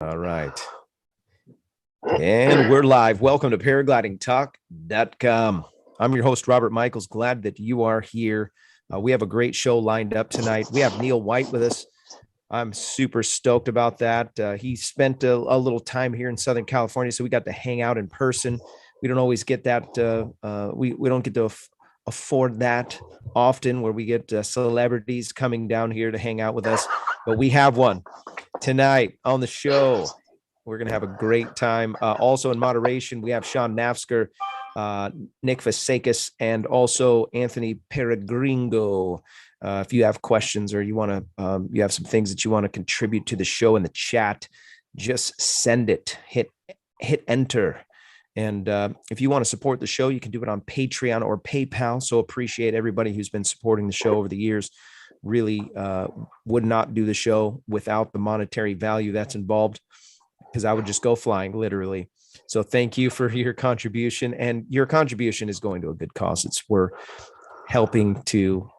All right. And we're live. Welcome to paraglidingtalk.com. I'm your host, Robert Michaels. Glad that you are here. We have a great show lined up tonight. We have Neil Wight with us. I'm super stoked about that. He spent a little time here in Southern California, so we got to hang out in person. We don't always get that. We don't get to afford that often, where we get celebrities coming down here to hang out with us. But we have one tonight on the show. We're going to have a great time. Also in moderation, we have Sean Nafsker, Nick Vasakis, and also Anthony Peregringo. If you have questions or you want to, you have some things that you want to contribute to the show in the chat, just send it. Hit enter. And if you want to support the show, you can do it on Patreon or PayPal. So appreciate everybody who's been supporting the show over the years. Really would not do the show without the monetary value that's involved, because I would just go flying, literally. So thank you for your contribution, and your contribution is going to a good cause. We're helping to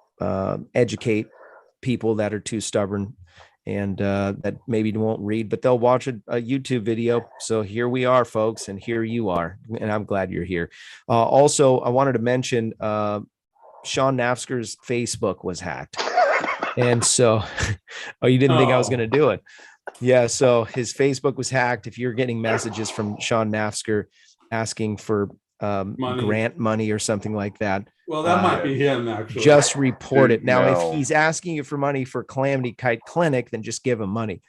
educate people that are too stubborn and that maybe won't read, but they'll watch a YouTube video. So here we are, folks, and here you are, and I'm glad you're here. Also, I wanted to mention Sean Nafsker's Facebook was hacked. And so, oh, you didn't think I was going to do it? Yeah. So his Facebook was hacked. If you're getting messages from Sean Nafsker asking for grant money or something like that, well, that might be him, actually. Just report it. Now, if he's asking you for money for Calamity Kite Clinic, then just give him money.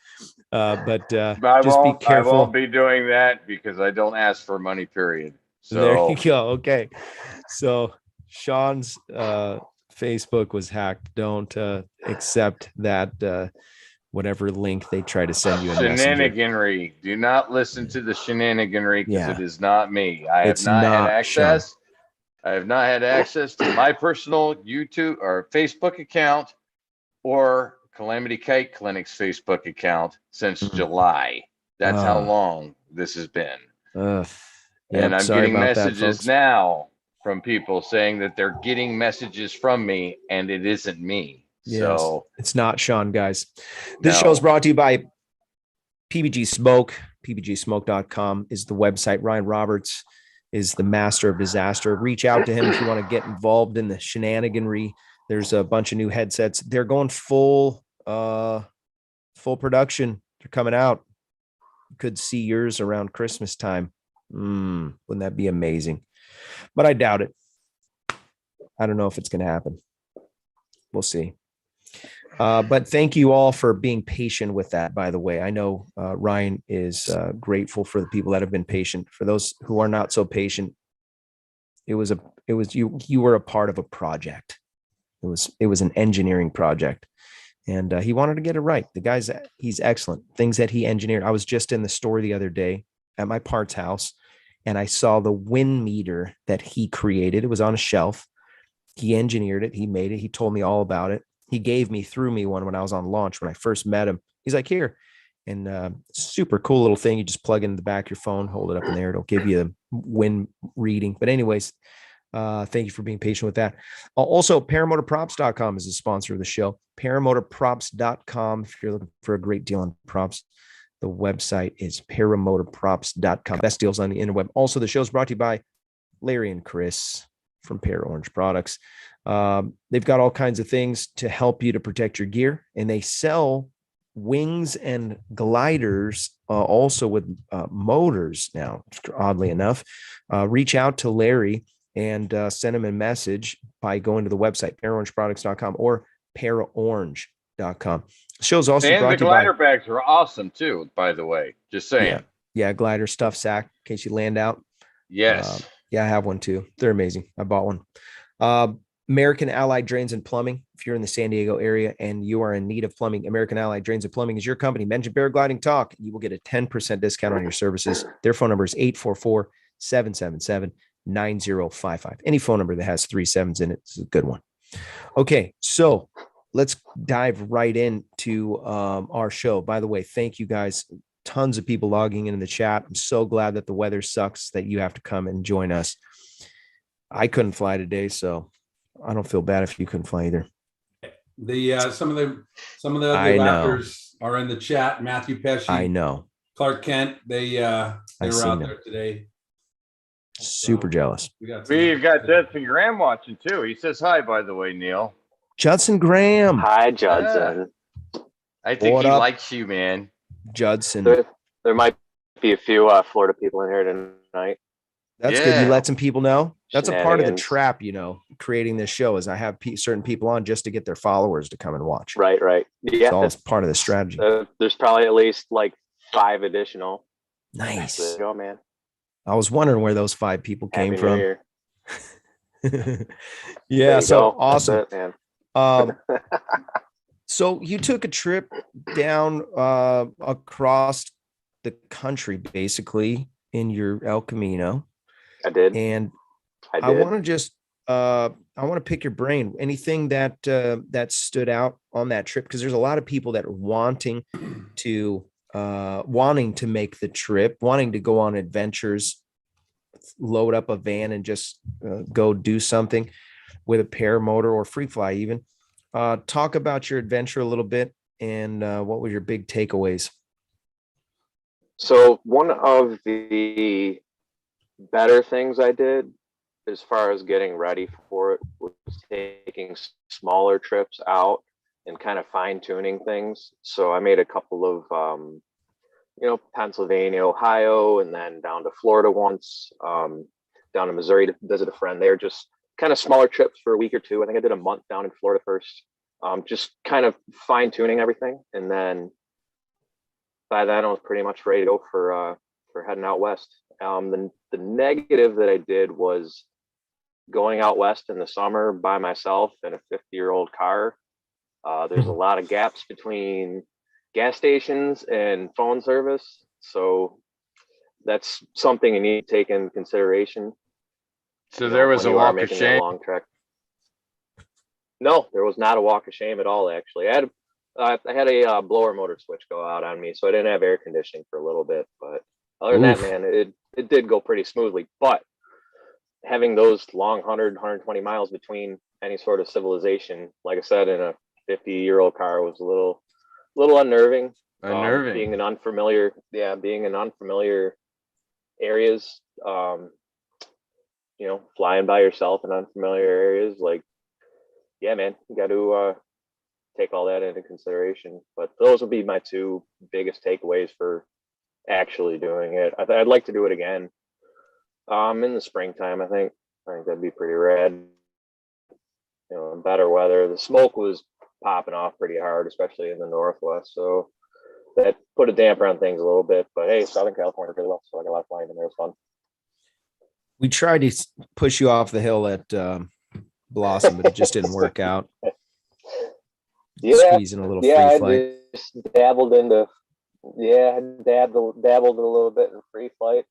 But just be careful. I won't be doing that because I don't ask for money, period. So there you go. Okay. So Sean's Facebook was hacked. Don't accept that whatever link they try to send you. Shenaniganry. Do not listen to the shenaniganry, because it is not me. I have not had access. Sean. I have not had access to my personal YouTube or Facebook account or Calamity Kite Clinic's Facebook account since July. That's how long this has been. And I'm getting messages now from people saying that they're getting messages from me, and it isn't me. Yes. So it's not Sean, guys. This show is brought to you by PPG Smoke. PPGsmoke.com is the website. Ryan Roberts is the master of disaster. Reach out to him if you want to get involved in the shenaniganry. There's a bunch of new headsets. They're going full production. They're coming out. You could see yours around Christmas time. Wouldn't that be amazing? But I doubt it. I don't know if it's going to happen. We'll see. But thank you all for being patient with that, by the way. I know Ryan is grateful for the people that have been patient. For those who are not so patient, you were a part of a project. It was an engineering project, and he wanted to get it right. The he's excellent. Things that he engineered. I was just in the store the other day at my parts house, and I saw the wind meter that he created. It was on a shelf. He engineered it. He made it. He told me all about it. He threw me one when I was on launch, when I first met him. He's like, here. And super cool little thing. You just plug in the back of your phone, hold it up in there. It'll give you the wind reading. But anyways, thank you for being patient with that. Also, paramotorprops.com is a sponsor of the show. Paramotorprops.com. If you're looking for a great deal on props, the website is paramotorprops.com. Best deals on the interweb. Also, the show is brought to you by Larry and Chris from ParaOrange Products. They've got all kinds of things to help you to protect your gear, and they sell wings and gliders also with motors now, oddly enough. Reach out to Larry and send him a message by going to the website paraorangeproducts.com or paraorange.com. The show's also brought to you by... the glider bags are awesome too, by the way. Just saying. Yeah, glider stuff sack in case you land out. Yes. Yeah, I have one too. They're amazing. I bought one. American Allied Drains and Plumbing. If you're in the San Diego area and you are in need of plumbing, American Allied Drains and Plumbing is your company. Mention Paragliding Talk. You will get a 10% discount on your services. Their phone number is 844-777-9055. Any phone number that has 3 sevens in it is a good one. Okay, so let's dive right into our show. By the way, thank you guys. Tons of people logging in the chat. I'm so glad that the weather sucks that you have to come and join us. I couldn't fly today, so I don't feel bad if you couldn't fly either. Some of the other actors are in the chat. Matthew Pesci. I know. Clark Kent. They were seen out them. there today. Super jealous. We've got Judson Graham watching too. He says hi, by the way, Neil. Judson Graham. Hi, Judson. I think What he up? likes you, man. Judson. There might be a few Florida people in here tonight. That's good. You Yeah. let some people know. That's a part of the Shenanigans. trap, creating this show is I have certain people on just to get their followers to come and watch. Right. It's all Yeah. part of the strategy. There's probably at least like 5 additional. Nice. There you go, man. I was wondering where those 5 people came Happy New from. Year. Yeah. There you So go. awesome. That's it, man. So you took a trip down across the country, basically in your El Camino. I did. And I I did. want to just I want to pick your brain. Anything that that stood out on that trip? Because there's a lot of people that are wanting to make the trip, wanting to go on adventures, load up a van and just go do something with a paramotor or free fly even. Talk about your adventure a little bit and what were your big takeaways? So one of the better things I did as far as getting ready for it was taking smaller trips out and kind of fine tuning things. So I made a couple of, Pennsylvania, Ohio, and then down to Florida once, down to Missouri to visit a friend there. Just kind of smaller trips for a week or two. I think I did a month down in Florida first, just kind of fine tuning everything. And then by then I was pretty much ready to go for heading out west. The negative that I did was going out west in the summer by myself in a 50-year-old car. There's a lot of gaps between gas stations and phone service. So that's something you need to take into consideration. So there was a walk of shame. Long trek. No, there was not a walk of shame at all, actually. I had a blower motor switch go out on me, so I didn't have air conditioning for a little bit. But other than that, man, it did go pretty smoothly. But having those long 120 miles between any sort of civilization, like I said, in a 50-year-old car was a little unnerving. Being in unfamiliar areas, flying by yourself in unfamiliar areas, like, yeah, man, you got to take all that into consideration. But those would be my 2 biggest takeaways for actually doing it. I'd like to do it again in the springtime. I think that'd be pretty rad. Better weather. The smoke was popping off pretty hard, especially in the Northwest, so that put a damper on things a little bit. But hey, Southern California really well, so I got a lot of flying in there. It was fun. We tried to push you off the hill at Blossom, but it just didn't work out. Squeezing a little free flight. I just dabbled a little bit in free flight.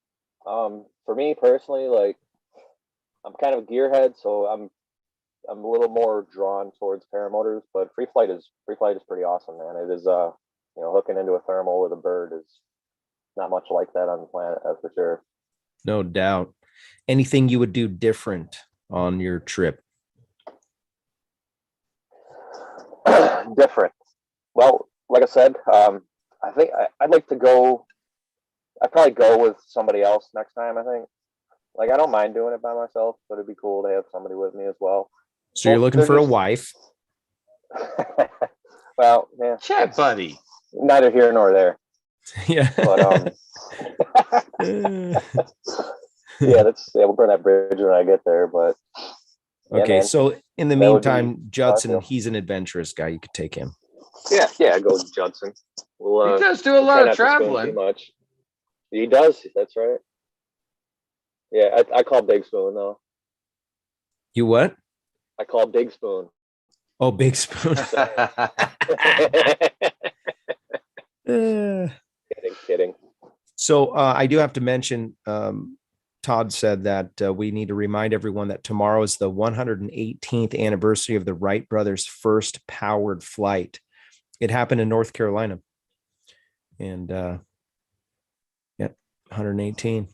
For me personally, like, I'm kind of a gearhead, so I'm a little more drawn towards paramotors, but free flight is pretty awesome, man. It is hooking into a thermal with a bird is not much like that on the planet, that's for sure. No doubt. Anything you would do different on your trip? Different. Well, like I said, I think I'd like to go. I'd probably go with somebody else next time. I think. Like, I don't mind doing it by myself, but it'd be cool to have somebody with me as well. So you're looking for a wife? Well, yeah. Chat buddy. Neither here nor there. Yeah. But we'll burn that bridge when I get there. But okay, man, so in the meantime, Judson, he's an adventurous guy. You could take him. Yeah, go with Judson. He does do a lot of traveling. Too much. He does. That's right. Yeah, I call Big Spoon though. You what? I call Big Spoon. Oh, Big Spoon. Kidding. So I do have to mention, Todd said that we need to remind everyone that tomorrow is the 118th anniversary of the Wright brothers' first powered flight. It happened in North Carolina. And 118.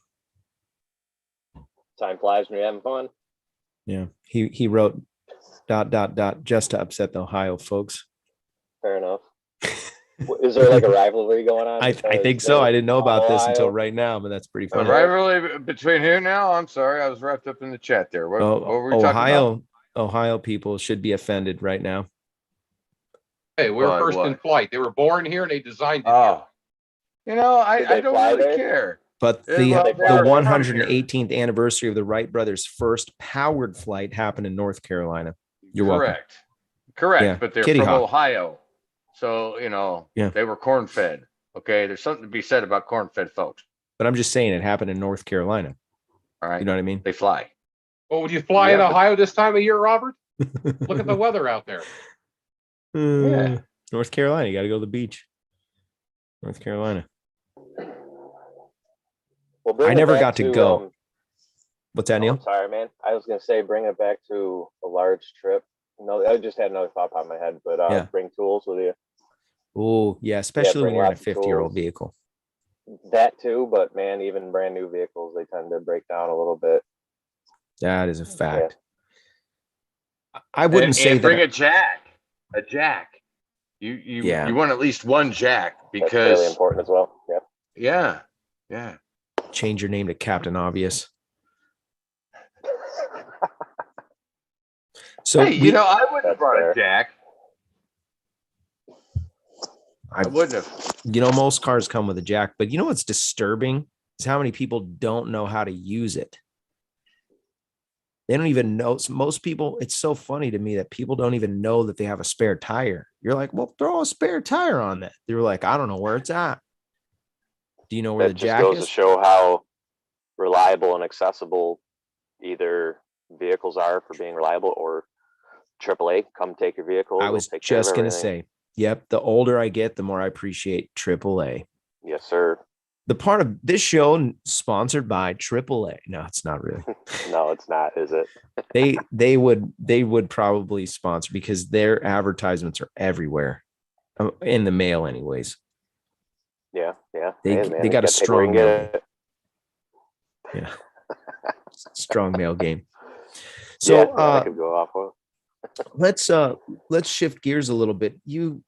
Time flies when you're having fun. Yeah. He wrote ... just to upset the Ohio folks. Fair enough. Is there like a rivalry going on? I think so. I didn't know about this until Ohio? right now, but that's pretty A funny. rivalry between who now? I'm sorry, I was wrapped up in the chat there. What were we talking about? Ohio people should be offended right now. Hey, we're Why, first in what? flight. They were born here and they designed it here. Oh, you know, Did I they don't fly really there? care. But Yeah, the well, they they're the from here. 118th anniversary of the Wright brothers' first powered flight happened in North Carolina. You're welcome. Correct. Yeah, But they're Kitty from Hawk. Ohio. So, you know, Yeah. they were corn fed. Okay. There's something to be said about corn fed folks. But I'm just saying it happened in North Carolina. All right. You know what I mean? They fly. Well, would you fly in Yeah, but- Ohio this time of year, Robert? Look at the weather out there. Yeah. North Carolina. You got to go to the beach. North Carolina. Well, bring I it never back got to go. um, What's that, oh, Neil? sorry, man. I was gonna say bring it back to a large trip. No, I just had another thought pop in my head, but Yeah. bring tools with you. Oh, yeah. Especially when bring you're in a lots of 50-year-old tools. vehicle. That too, but man, even brand new vehicles, they tend to break down a little bit. That is a fact. I wouldn't And say bring that. a jack. A jack. Yeah. You want at least one jack That's fairly because important as well. Yeah. yeah. Change your name to Captain Obvious. So Hey, you know, I wouldn't have That's brought fair. a jack. I wouldn't have. you know, most cars come with a jack, but you know what's disturbing is how many people don't know how to use it. They don't even know. Most people, it's so funny to me that people don't even know that they have a spare tire. You're like, well, throw a spare tire on that. They're like, I don't know where it's at. Do you know where That the just jack goes is? to show how reliable and accessible either vehicles are for being reliable or AAA. Come take your vehicle. I they'll was take care of just going to everything. say, yep, the older I get, the more I appreciate AAA. Yes, sir. The part of this show sponsored by AAA. No, it's not really. No, it's not, is it? They would probably sponsor because their advertisements are everywhere in the mail anyways. Yeah. They Hey, man, got a gotta take strong where you mail can game. get it. Yeah. Strong mail game. So Yeah, that could go off well. let's shift gears a little bit. You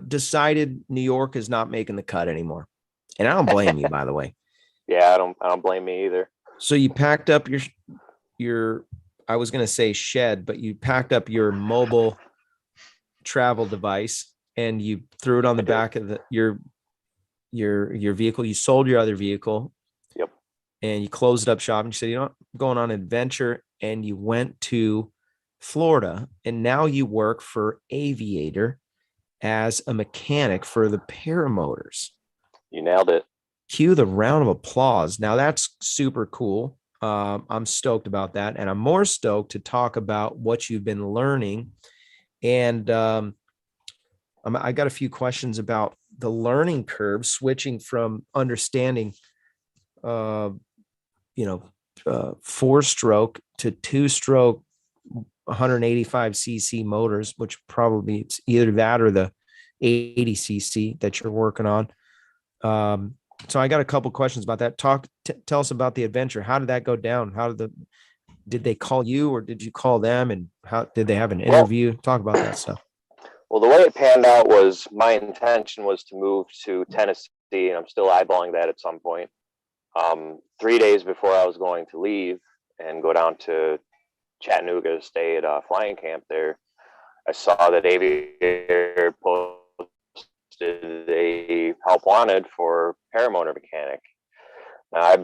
decided New York is not making the cut anymore. And I don't blame you, by the way. Yeah, I don't blame me either. So you packed up your I was going to say shed, but you packed up your mobile travel device and you threw it on the back of your vehicle. You sold your other vehicle. Yep. And you closed up shop and you said, you know what, I'm going on an adventure, and you went to Florida, and now you work for Aviator as a mechanic for the paramotors. You nailed it. Cue the round of applause. Now that's super cool. I'm stoked about that. And I'm more stoked to talk about what you've been learning. And I got a few questions about the learning curve, switching from understanding, 4-stroke to 2-stroke 185 cc motors, which probably it's either that or the 80 cc that you're working on. So I got a couple questions about that. Tell us about the adventure. How did that go down? Did they call you or did you call them? And how did they have an interview? Talk about that stuff. Well, the way it panned out was my intention was to move to Tennessee, and I'm still eyeballing that at some point. 3 days before I was going to leave and go down to Chattanooga to stay at a flying camp there, I saw that Aviator posted a help wanted for paramotor mechanic. Now, I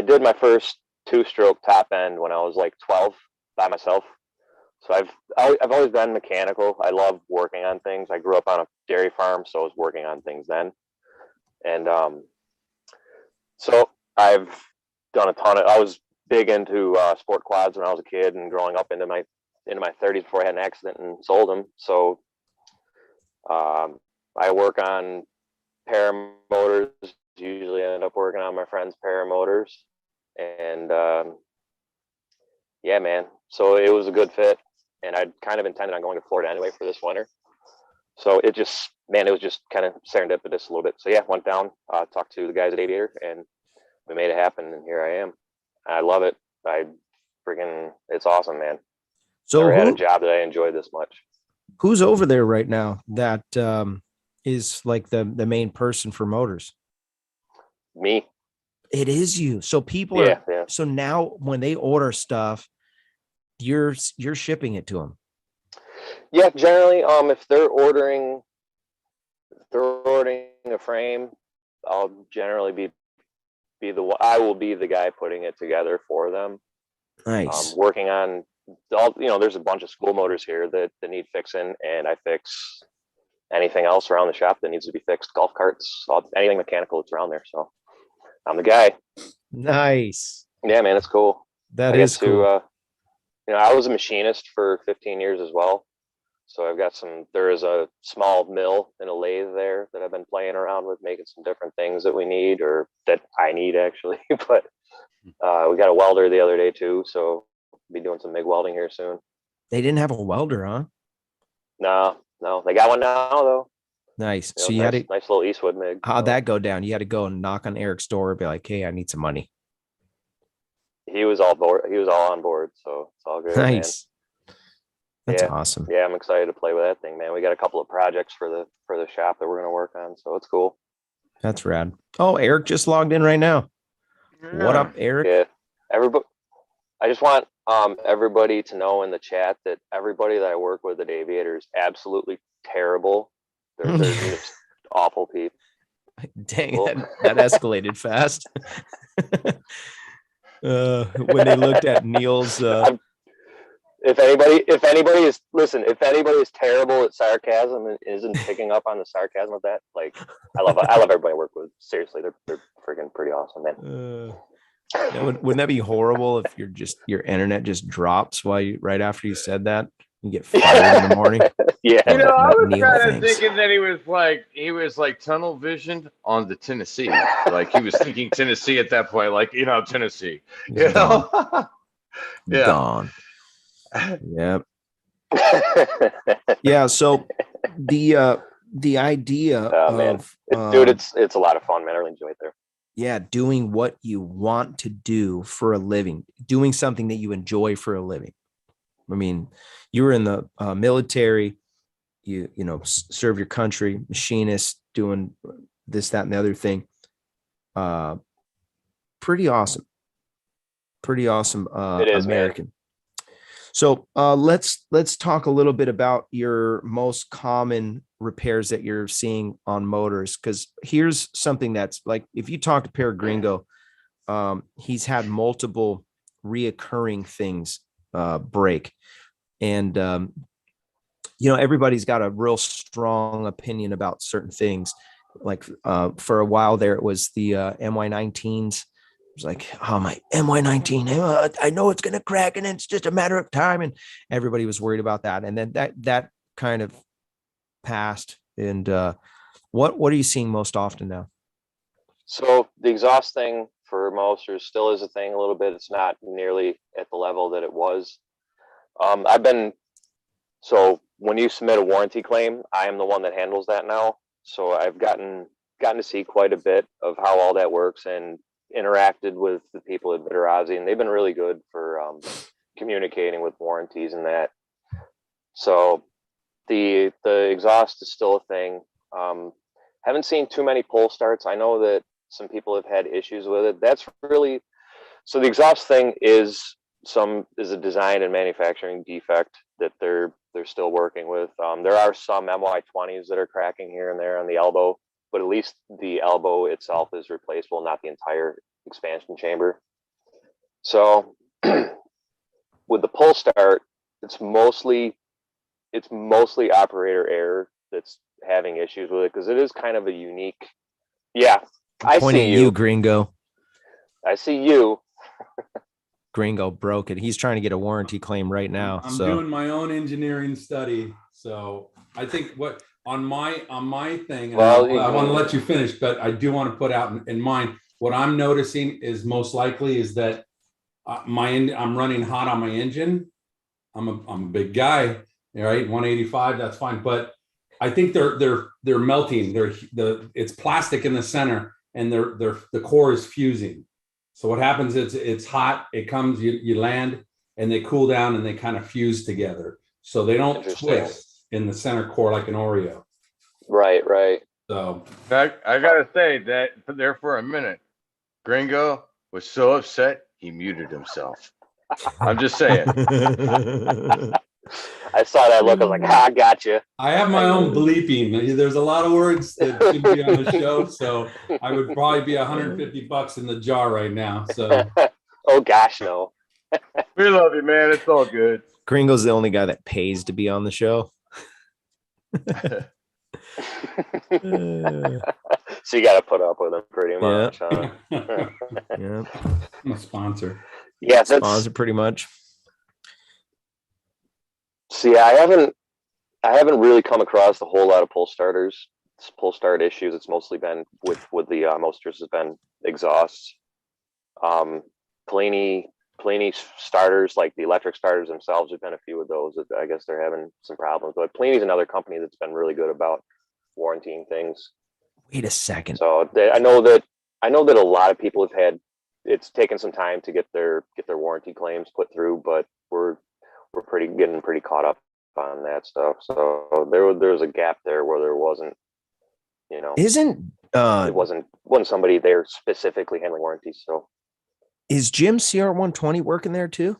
did my first 2-stroke top end when I was like 12 by myself. So I've always been mechanical. I love working on things. I grew up on a dairy farm, so I was working on things then. And so I've done a ton of. I was big into sport quads when I was a kid, and growing up into my 30s before I had an accident and sold them. So I work on paramotors. Usually end up working on my friends' paramotors, and yeah, man. So it was a good fit, and I kind of intended on going to Florida anyway for this winter. So it was just kind of serendipitous a little bit. So yeah, went down, talked to the guys at Aviator, and we made it happen. And here I am. I love it. It's awesome, man. So Never had a job that I enjoyed this much. Who's over there right now that is like the main person for motors? Me. It is you. So people are, Yeah. so now when they order stuff, you're shipping it to them. Yeah, generally, if they're ordering a frame, I'll generally I will be the guy putting it together for them. Nice. Working on there's a bunch of school motors here that need fixing, and I fix anything else around the shop that needs to be fixed. Golf carts, anything mechanical that's around there. So I'm the guy. Nice. Yeah, man, it's cool. That is cool. I was a machinist for 15 years as well. So there is a small mill and a lathe there that I've been playing around with, making some different things that we need, or that I need actually. But we got a welder the other day too. So we'll be doing some MIG welding here soon. They didn't have a welder, huh? No, they got one now though. Nice. So you had nice little Eastwood MIG. How'd that go down? You had to go and knock on Eric's door and be like, hey, I need some money. He was all on board. So it's all good. Nice. Man. That's awesome. Yeah, I'm excited to play with that thing, man. We got a couple of projects for the shop that we're going to work on. So it's cool. That's rad. Oh, Eric just logged in right now. Yeah. What up, Eric? Yeah. Everybody, I just want everybody to know in the chat that everybody that I work with at Aviator is absolutely terrible. They're just awful people. Dang, that escalated fast. When they looked at Neil's if anybody is terrible at sarcasm and isn't picking up on the sarcasm of that, like I love everybody I work with. Seriously, they're freaking pretty awesome, man. Wouldn't that be horrible if your internet just drops right after you said that? You get fired in the morning. Yeah. I was Neil, kind of thanks. thinking that he was like tunnel visioned on the Tennessee. Like he was thinking Tennessee at that point, like, Tennessee. Gone. Yeah. Gone. Yep. Yeah. So the idea of dude, it's a lot of fun, man. I really enjoy it there. Yeah, doing what you want to do for a living, doing something that you enjoy for a living. I mean, you were in the military, you serve your country, machinist, doing this, that, and the other thing. Pretty awesome. It is, American. Man. So let's talk a little bit about your most common repairs that you're seeing on motors, because here's something that's like, if you talk to Paragringo, he's had multiple reoccurring things break, and everybody's got a real strong opinion about certain things. Like for a while there, it was the MY19s. It was like, oh, my MY19, I know it's going to crack and it's just a matter of time. And everybody was worried about that. And then that kind of passed. And what are you seeing most often now? So the exhaust thing for most still is a thing a little bit. It's not nearly at the level that it was. So when you submit a warranty claim, I am the one that handles that now. So I've gotten to see quite a bit of how all that works and interacted with the people at Bitterazzi, and they've been really good for communicating with warranties and that. So the exhaust is still a thing. Haven't seen too many pull starts. I know that some people have had issues with it. That's really, so the exhaust thing is a design and manufacturing defect that they're still working with. There are some MY20s that are cracking here and there on the elbow, but at least the elbow itself is replaceable, not the entire expansion chamber. So with the pull start, it's mostly operator error that's having issues with it, because it is kind of a unique. Yeah, I see you, Gringo. I see you. Gringo broke it. He's trying to get a warranty claim right now. I'm doing my own engineering study. So I think what on my thing, and I want to let you finish, but I do want to put out in mind what I'm noticing is most likely is that I'm running hot on my engine. I'm a big guy, right? 185, that's fine. But I think they're melting. It's plastic in the center, and the core is fusing. So what happens is it's hot, it comes, you land, and they cool down and they kind of fuse together. So they don't twist. in the center core like an Oreo. Right. So I gotta say that there for a minute, Gringo was so upset he muted himself. I'm just saying. I saw that look. I was like, I got you. I have my own bleeping. There's a lot of words that should be on the show, so I would probably be $150 in the jar right now. So, oh gosh, no. We love you, man. It's all good. Gringo's the only guy that pays to be on the show. So you got to put up with him pretty much. Huh? Yeah. I'm a sponsor. Yeah, that's Sponsor pretty much. See, I haven't really come across a whole lot of pull start issues. It's mostly been with the Mosters has been exhausts. Pliny starters, like the electric starters themselves, have been a few of those that I guess they're having some problems. But Pliny's another company that's been really good about warrantying things. Wait a second. So I know that a lot of people have had. It's taken some time to get their warranty claims put through, but we're getting pretty caught up on that stuff. So there was a gap there where there wasn't, Isn't it wasn't somebody there specifically handling warranties. So is Jim CR120 working there too?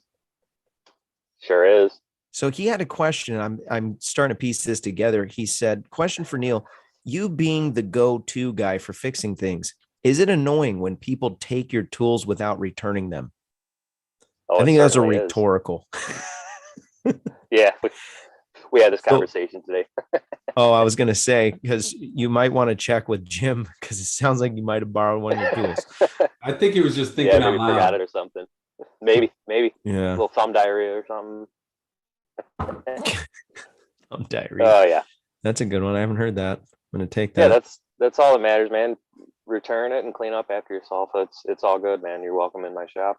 Sure is. So he had a question. I'm starting to piece this together. He said, question for Neil, you being the go-to guy for fixing things, is it annoying when people take your tools without returning them? Oh, I think that's a rhetorical. Yeah, we had this conversation today. I was going to say, because you might want to check with Jim, because it sounds like you might have borrowed one of your tools. I think he was just thinking out maybe loud. Forgot it or something. Maybe. Yeah. A little thumb diarrhea or something. Thumb diarrhea. Oh yeah. That's a good one. I haven't heard that. I'm going to take that. Yeah, that's all that matters, man. Return it and clean up after yourself. It's all good, man. You're welcome in my shop.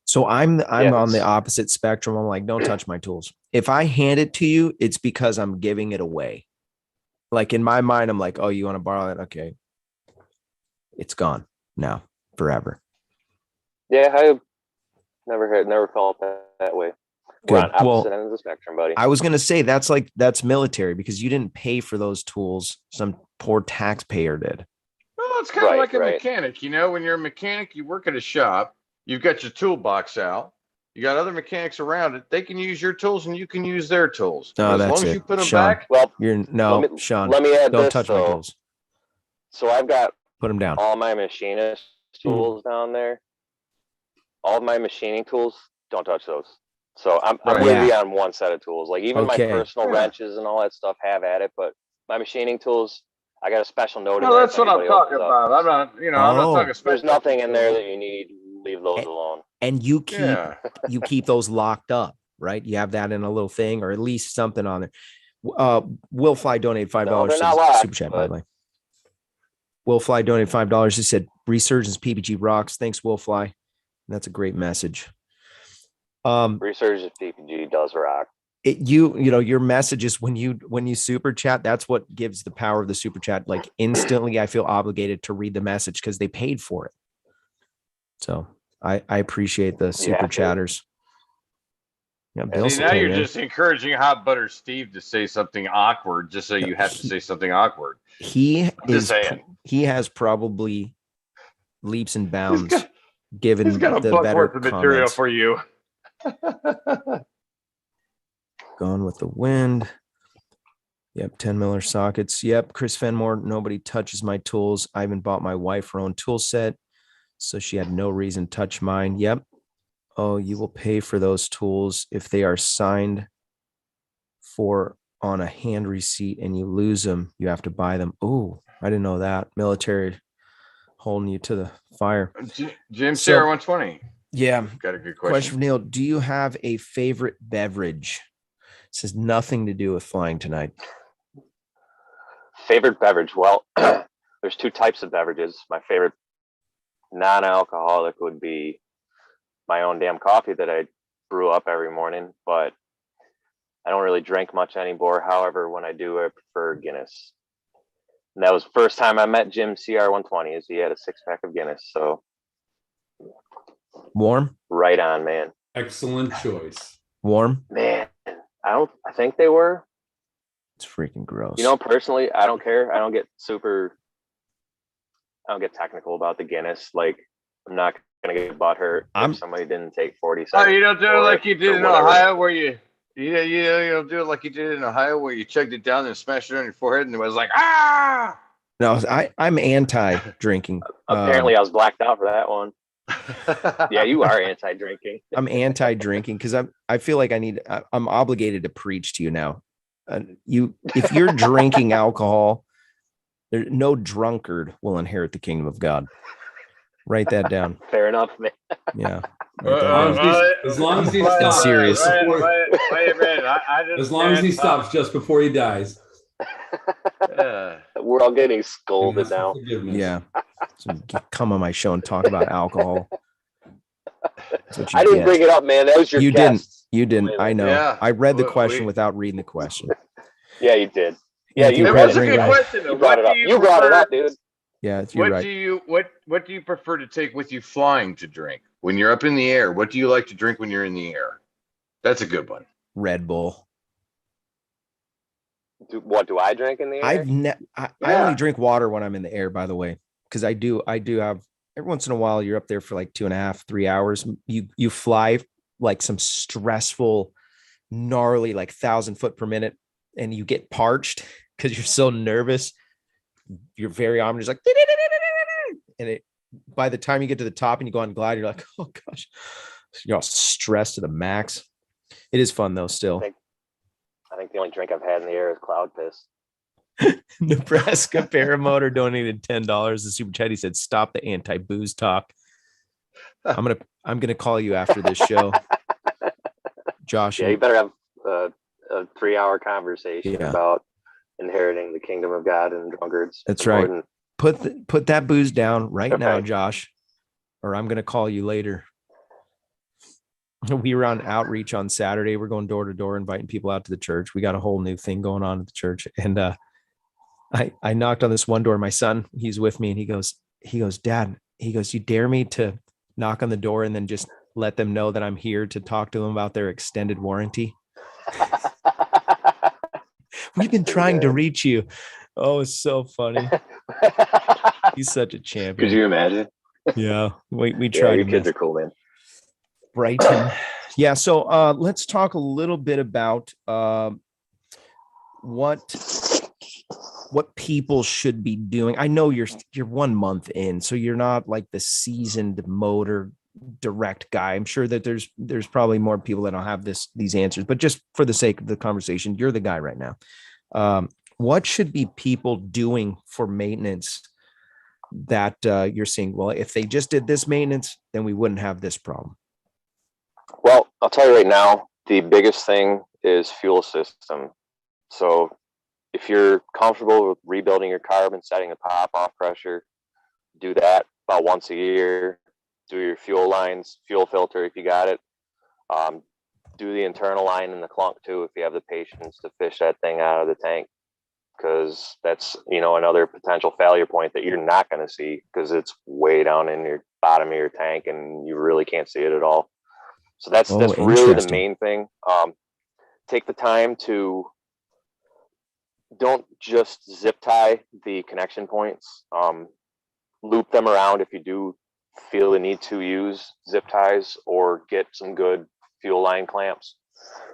So I'm on the opposite spectrum. I'm like, don't touch my tools. If I hand it to you, it's because I'm giving it away. Like in my mind, I'm like, oh, you want to borrow it? Okay. It's gone now, forever. Yeah, I never felt that way. We're on opposite ends of the spectrum, buddy. I was going to say that's military because you didn't pay for those tools. Some poor taxpayer did. Well, it's kind of like a mechanic. When you're a mechanic, you work at a shop. You've got your toolbox out. You got other mechanics around it. They can use your tools and you can use their tools. No, as that's long as it. you put them Sean, back. Well, Sean, let me add don't this, touch my tools. So I've got put them down. All my machinist tools down there. All my machining tools, don't touch those. So I'm with you on one set of tools. Like even my personal wrenches and all that stuff have at it, but my machining tools, I got a special note. No, that's what I'm talking about. I'm not, I'm not talking special. There's nothing in there that you need. Leave those alone. And you keep those locked up, right? You have that in a little thing or at least something on there. Will Fly donated $5 super chat, by the way. Will Fly donated $5. He said Resurgence PPG rocks. Thanks, Will Fly. That's a great message. Resurgence PPG does rock. Your messages when you super chat, that's what gives the power of the super chat. Like instantly I feel obligated to read the message because they paid for it. So I appreciate the super chatters. Yeah, Bill. See, now you're just encouraging Hot Butter Steve to say something awkward just so you have to say something awkward. He has probably leaps and bounds given he's got the better material for you. Gone with the Wind. Yep, 10 Miller sockets. Yep, Chris Fenmore, nobody touches my tools. I even bought my wife her own tool set, so she had no reason to touch mine. Yep. Oh, you will pay for those tools if they are signed for on a hand receipt and you lose them, you have to buy them. Oh, I didn't know that. Military holding you to the fire. Jim Sarah 120. Yeah. Got a good question. Question from Neil. Do you have a favorite beverage? This has nothing to do with flying tonight. Favorite beverage? Well, there's two types of beverages. My favorite non-alcoholic would be my own damn coffee that I brew up every morning, but I don't really drink much anymore. However, when I do, I prefer Guinness. And that was the first time I met Jim CR120 is he had a 6-pack of Guinness. So warm? Right on, man. Excellent choice. Warm? Man, I think they were. It's freaking gross. You know, personally, I don't care. I don't get technical about the Guinness. Like, I'm not gonna get butthurt if somebody didn't take 40 seconds. Oh, you don't do it like you did in Ohio, where you don't do it like you did in Ohio, where you chugged it down and smashed it on your forehead, and it was like, ah. No, I'm anti-drinking. Apparently, I was blacked out for that one. Yeah, you are anti-drinking. I'm anti-drinking because I feel like I'm obligated to preach to you now. If you're drinking alcohol, no drunkard will inherit the kingdom of God. Write that down. Fair enough, man. Yeah. As long as he stops. Serious. Wait a minute. As long as he stops just before he dies. We're all getting scolded now. Yeah. So come on my show and talk about alcohol. I didn't bring it up, man. That was your guest. You didn't. I know. Yeah. I read the question without reading the question. Yeah, you did. Yeah, it was a good question. You brought it up. You brought it up, dude. Yeah, you're right. What do you prefer to take with you flying to drink? When you're up in the air, what do you like to drink when you're in the air? That's a good one. Red Bull. What do I drink in the air? I only drink water when I'm in the air, by the way, because I do have every once in a while you're up there for like 2.5, 3 hours. You fly like some stressful, gnarly, like 1,000 foot per minute, and you get parched because you're so nervous. Your very arm is like, and by the time you get to the top and you go on glide, you're like, oh gosh, you're all stressed to the max. It is fun though. Still, I think the only drink I've had in the air is cloud piss. Nebraska Paramotor donated $10. The super chat, he said, "Stop the anti-booze talk." I'm gonna call you after this show, Josh. Yeah, you better have a 3-hour conversation about inheriting the kingdom of God and drunkards. That's right. Put that booze down right now, Josh, or I'm gonna call you later. We were on outreach on Saturday. We're going door to door, inviting people out to the church. We got a whole new thing going on at the church. And I knocked on this one door. My son, he's with me, and he goes, Dad, he goes, you dare me to knock on the door and then just let them know that I'm here to talk to them about their extended warranty? We've been trying to reach you. Oh, it's so funny. He's such a champion. Could you imagine? Yeah. We tried. Your kids are cool, man. Brighton. Yeah. So let's talk a little bit about what people should be doing. I know you're 1 month in, so you're not like the seasoned motor direct guy. I'm sure that there's probably more people that don't have these answers, but just for the sake of the conversation, you're the guy right now. What should be people doing for maintenance that you're seeing? Well, if they just did this maintenance, then we wouldn't have this problem. Well, I'll tell you right now, the biggest thing is fuel system. So if you're comfortable with rebuilding your carb and setting a pop-off pressure, do that about once a year. Do your fuel lines, fuel filter if you got it. Do the internal line in the clunk too if you have the patience to fish that thing out of the tank, because that's another potential failure point that you're not going to see because it's way down in your bottom of your tank and you really can't see it at all. So that's really the main thing. Take the time to don't just zip tie the connection points. Loop them around if you do feel the need to use zip ties, or get some good fuel line clamps,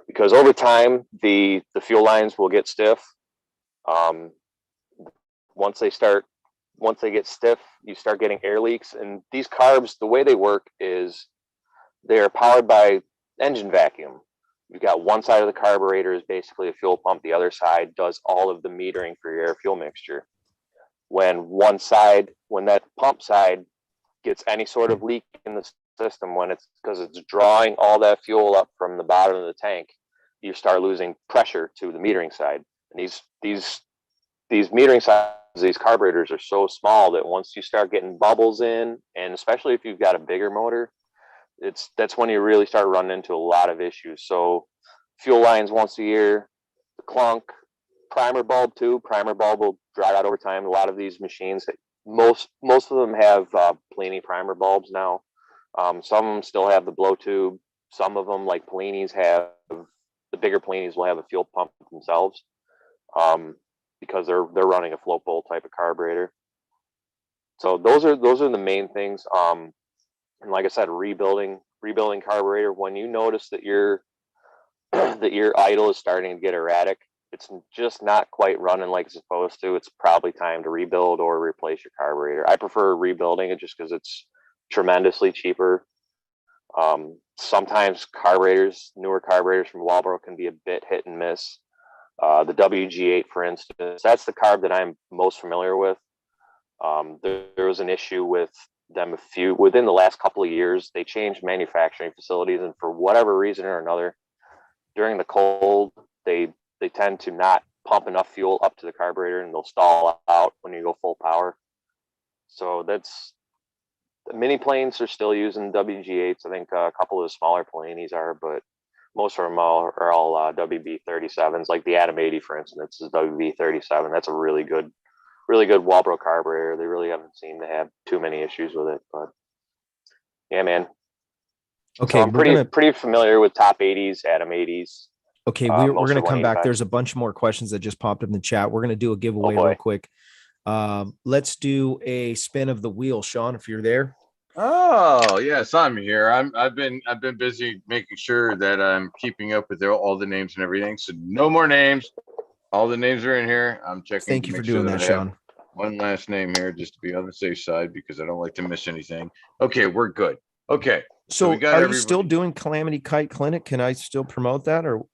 because over time the fuel lines will get stiff. Once they get stiff, you start getting air leaks. And these carbs, the way they work is they're powered by engine vacuum. You've got one side of the carburetor is basically a fuel pump. The other side does all of the metering for your air fuel mixture. When that pump side gets any sort of leak in the system, because it's drawing all that fuel up from the bottom of the tank, you start losing pressure to the metering side. And these metering sides, these carburetors are so small that once you start getting bubbles in, and especially if you've got a bigger motor, that's when you really start running into a lot of issues. So fuel lines once a year, the clunk, primer bulb too. Primer bulb will dry out over time. A lot of these machines, most of them have Polini primer bulbs now. Some of them still have the blow tube. Some of them, like Polini's, have the bigger planes will have a fuel pump themselves, because they're running a float bowl type of carburetor. So those are the main things. And like I said, rebuilding carburetor. When you notice that your idle is starting to get erratic, it's just not quite running like it's supposed to, it's probably time to rebuild or replace your carburetor. I prefer rebuilding it just because it's tremendously cheaper. Sometimes newer carburetors from Walbro can be a bit hit and miss. The WG8, for instance, that's the carb that I'm most familiar with. There was an issue with them within the last couple of years. They changed manufacturing facilities, and for whatever reason or another, during the cold, they tend to not pump enough fuel up to the carburetor, and they'll stall out when you go full power. So mini planes are still using WG8s. I think a couple of the smaller planes are, but most of them are all WB37s. Like the Atom 80, for instance, is WB37. That's a really good Walbro carburetor. They really haven't seemed to have too many issues with it. But yeah, man. Okay, so I'm pretty familiar with top 80s, Atom 80s. Okay, we're going to come back. There's a bunch more questions that just popped up in the chat. We're going to do a giveaway real quick. Let's do a spin of the wheel, Sean, if you're there. Oh yes, I'm here. I've been busy making sure that I'm keeping up with all the names and everything. So no more names. All the names are in here. I'm checking. Thank you for doing that, Sean. One last name here, just to be on the safe side, because I don't like to miss anything. Okay, we're good. Okay. So are you still doing Calamity Kite Clinic? Can I still promote that, or?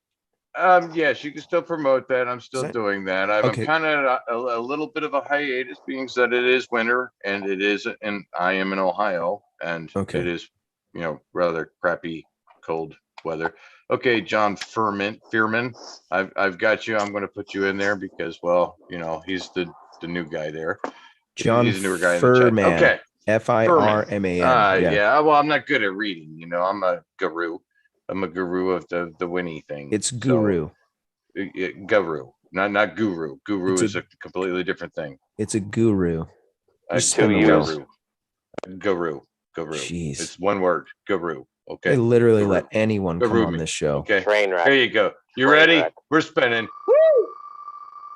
Yes, you can still promote that. I'm still doing that. I'm Okay. kind of a little bit of a hiatus, being that it is winter and I am in Ohio, and it is, rather crappy cold weather. Okay, John Fearman, I've got you. I'm going to put you in there because, well, he's the new guy there. He's a newer guy in the chat. Okay, Firman. Yeah. Well, I'm not good at reading. I'm a guru. I'm a guru of the Winnie thing. It's guru. So, guru, not guru. Guru is a completely different thing. It's a guru. Guru. Jeez. It's one word. Guru. Okay. They literally let anyone come on this show. Okay. Train wreck. There you go. You ready? We're spinning. Woo!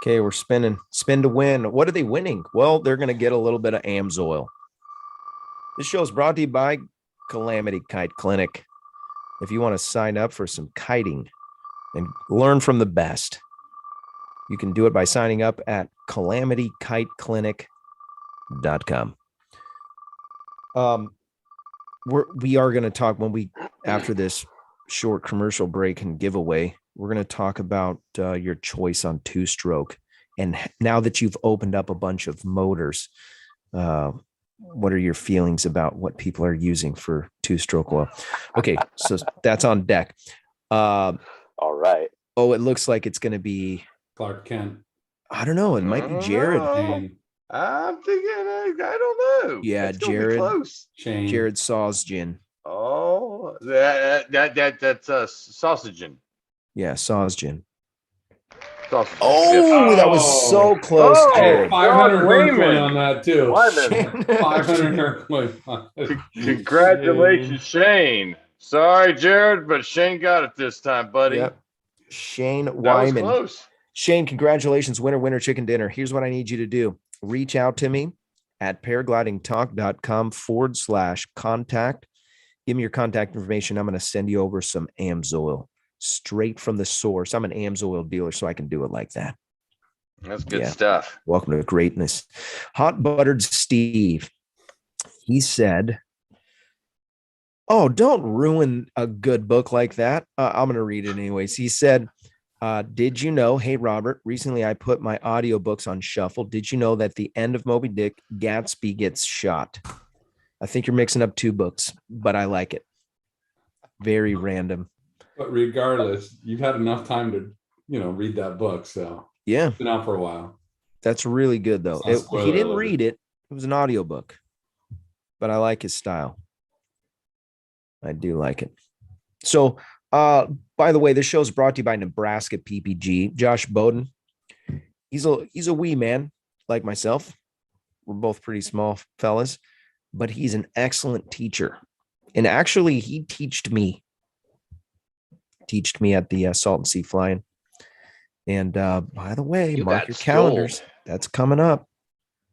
Okay, we're spinning. Spin to win. What are they winning? Well, they're going to get a little bit of AMSOIL. This show is brought to you by Calamity Kite Clinic. If you want to sign up for some kiting and learn from the best, you can do it by signing up at CalamityKiteClinic.com. We are going to talk after this short commercial break and giveaway, we're going to talk about your choice on two-stroke. And now that you've opened up a bunch of motors, what are your feelings about what people are using for two-stroke oil? Okay, so that's on deck. All right. Oh, it looks like it's going to be Clark Kent. I don't know. It might be Jared. I'm thinking, I don't know. Yeah, Jared. Close. Jared Sawsgin. Oh, that's Sausagin. Yeah, Sawsgin. Sausage. Oh, that was so close. Oh, Jared. 500 Wayman. Hercules on that too. 500 Hercules. Congratulations, Shane. Sorry, Jared, but Shane got it this time, buddy. Yep. Shane That was Wyman. close. Shane, congratulations. Winner chicken dinner. Here's what I need you to do. Reach out to me at paraglidingtalk.com/contact. Give me your contact information. I'm going to send you over some AMSOIL straight from the source. I'm an AMSOIL dealer, so I can do it like that. That's good stuff. Welcome to greatness. Hot Buttered Steve. He said, oh, don't ruin a good book like that. I'm going to read it anyways. He said, did you know, hey, Robert, recently I put my audiobooks on shuffle. Did you know that at the end of Moby Dick, Gatsby gets shot? I think you're mixing up two books, but I like it. Very random. But regardless, you've had enough time to, read that book. So yeah, it's been out for a while. That's really good though. He didn't read it. It was an audiobook, but I like his style. I do like it. So, by the way, this show is brought to you by Nebraska PPG. Josh Bowden, he's a wee man like myself. We're both pretty small fellas, but he's an excellent teacher. And actually, he taught me teached me at the Salt Sea Flying. And by the way, You mark got your calendars. schooled. That's coming up.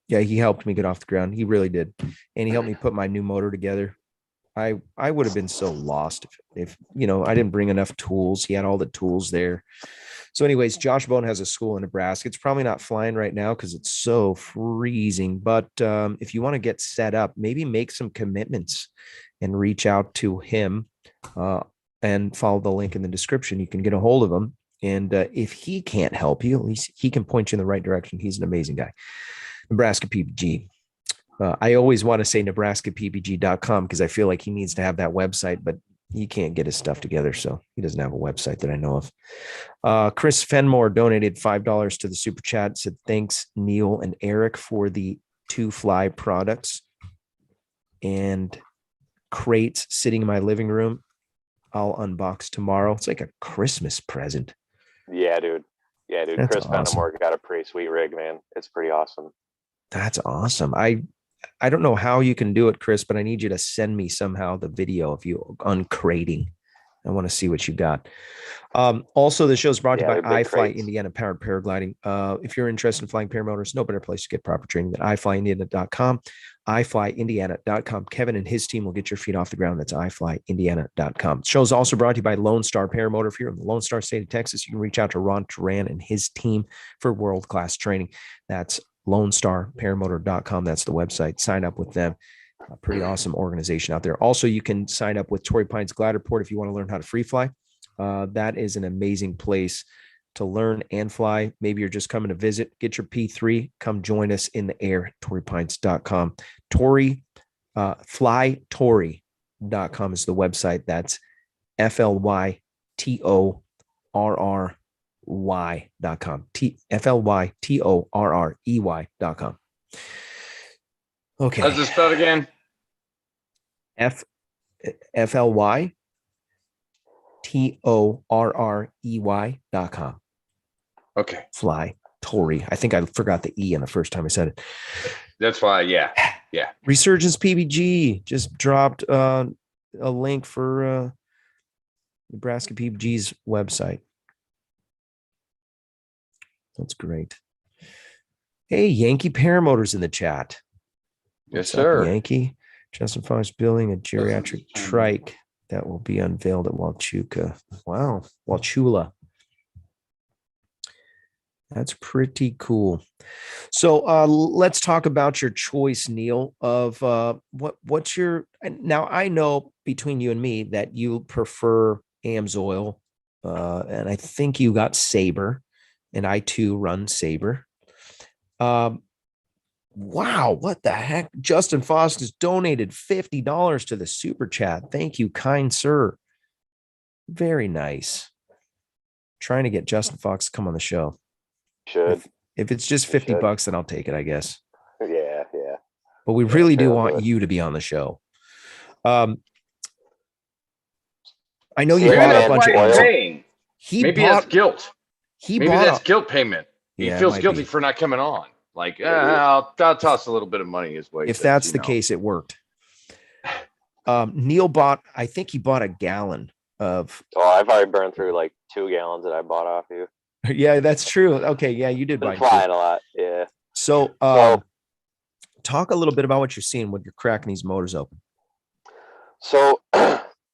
Yeah, he helped me get off the ground. He really did. And he helped me put my new motor together. I would have been so lost if I didn't bring enough tools. He had all the tools there. So anyways, Josh Bone has a school in Nebraska. It's probably not flying right now because it's so freezing. But if you want to get set up, maybe make some commitments and reach out to him and follow the link in the description. You can get a hold of him. And if he can't help you, at least he can point you in the right direction. He's an amazing guy. Nebraska PPG. I always want to say NebraskaPPG.com because I feel like he needs to have that website, but he can't get his stuff together. So he doesn't have a website that I know of. Chris Fenmore donated $5 to the super chat. Said, thanks, Neil and Eric, for the 2Fly products and crates sitting in my living room. I'll unbox tomorrow. It's like a Christmas present. Yeah, dude. That's Chris awesome. Fenimore got a pretty sweet rig, man. It's pretty awesome. That's awesome. I don't know how you can do it, Chris, but I need you to send me somehow the video of you uncrating. I want to see what you got. Also, the show is brought to you by iFly Indiana Powered Paragliding. If you're interested in flying paramotors, no better place to get proper training than iFlyIndiana.com. iFlyIndiana.com. Kevin and his team will get your feet off the ground. That's iFlyIndiana.com. The show is also brought to you by Lone Star Paramotor. If you're in the Lone Star state of Texas, you can reach out to Ron Turan and his team for world-class training. That's LoneStarParamotor.com. That's the website. Sign up with them. A pretty awesome organization out there. Also, you can sign up with Torrey Pines Glider Port if you want to learn how to free fly. That is an amazing place to learn and fly. Maybe you're just coming to visit. Get your P3. Come join us in the air at TorreyPines.com. Torrey, flytorrey.com is the website. That's FLYTORRY.com. FLYTORREY.com. Okay. How's it spelled again? FLYTORREY.com. Okay. Fly Torrey. I think I forgot the E on the first time I said it. That's why. Yeah. Resurgence PPG just dropped a link for Nebraska PPG's website. That's great. Hey, Yankee Paramotors in the chat. Yes, What's up, sir. Yankee? Justin Fox building a geriatric trike that will be unveiled at Huachuca. Wow, Wauchula. That's pretty cool. So let's talk about your choice, Neil, of what's your, now I know between you and me that you prefer AMS oil, and I think you got Saber, and I too run Saber. Wow, what the heck? Justin Foss has donated $50 to the super chat. Thank you, kind sir. Very nice. Trying to get Justin Fox to come on the show. Should. If it's just $50, then I'll take it, I guess. Yeah. But we really do want you to be on the show. I know you bought a bunch of oil. Maybe that's guilt. Maybe that's guilt payment. He feels guilty for not coming on. Like, I'll toss a little bit of money his way. If that's the case, it worked. Neil I think he bought a gallon of. Oh, I've already burned through like 2 gallons that I bought off you. Yeah, that's true. Okay, yeah, you did buy. Flying a lot, yeah. So, talk a little bit about what you're seeing when you're cracking these motors open. So,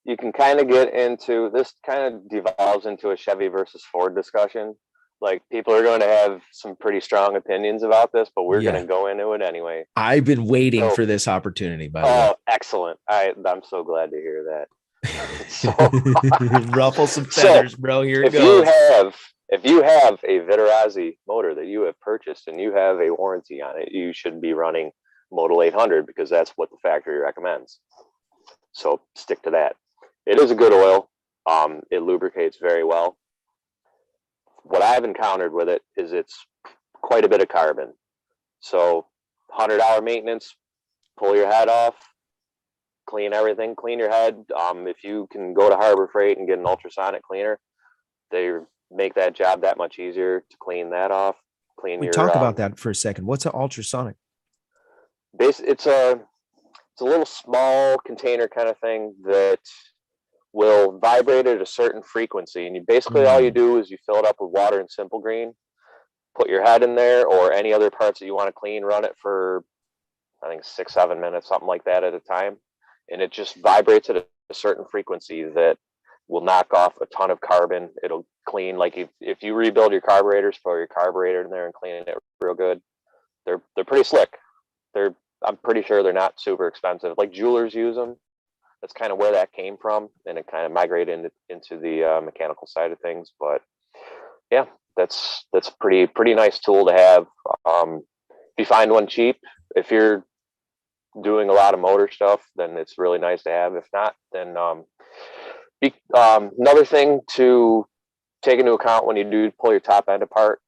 you can kind of get into this. Kind of devolves into a Chevy versus Ford discussion. Like, people are going to have some pretty strong opinions about this, but we're going to go into it anyway. I've been waiting for this opportunity, by the way. Oh, excellent. I'm so glad to hear that. Ruffle some feathers, bro. Here it goes. If you have a Vitarazi motor that you have purchased and you have a warranty on it, you should be running Model 800 because that's what the factory recommends. So stick to that. It is a good oil. It lubricates very well. What I've encountered with it is it's quite a bit of carbon. So $100 maintenance, pull your head off, clean everything, clean your head. If you can go to Harbor Freight and get an ultrasonic cleaner, they make that job that much easier to clean that off. Talk about that for a second. What's an ultrasonic? It's a little small container kind of thing that will vibrate at a certain frequency. And you basically, all you do is you fill it up with water and Simple Green, put your head in there or any other parts that you want to clean, run it for, I think 6-7 minutes, something like that at a time. And it just vibrates at a certain frequency that will knock off a ton of carbon. It'll clean, like if you rebuild your carburetors, throw your carburetor in there and clean it real good. They're pretty slick. I'm pretty sure they're not super expensive. Like jewelers use them. That's kind of where that came from, and it kind of migrated into the mechanical side of things. But yeah, that's pretty nice tool to have. If you find one cheap, if you're doing a lot of motor stuff, then it's really nice to have. If not, then another thing to take into account when you do pull your top end apart,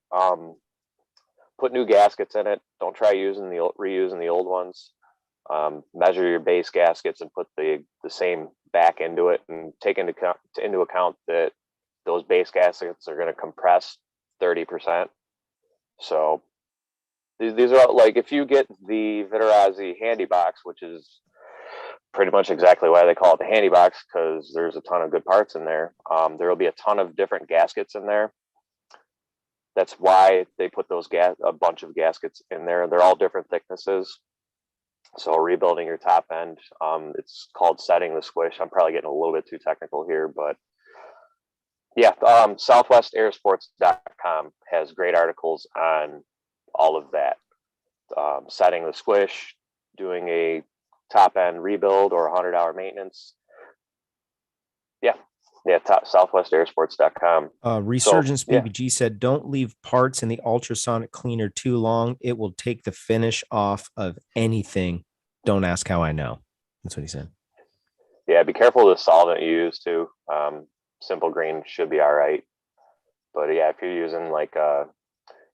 put new gaskets in it. Don't try reusing the old ones. Measure your base gaskets and put the same back into it, and take into account that those base gaskets are going to compress 30%. So these are like, if you get the Viterazzi handy box, which is pretty much exactly why they call it the handy box, because there's a ton of good parts in there. There will be a ton of different gaskets in there. That's why they put a bunch of gaskets in there. They're all different thicknesses. So rebuilding your top end, it's called setting the squish. I'm probably getting a little bit too technical here, but yeah, southwestairsports.com has great articles on all of that. Setting the squish, doing a top end rebuild or $100 maintenance. southwestairsports.com. Resurgence PPG said, don't leave parts in the ultrasonic cleaner too long. It will take the finish off of anything. Don't ask how I know. That's what he said. Yeah, be careful with the solvent you use too. Simple Green should be all right. But yeah, if you're using like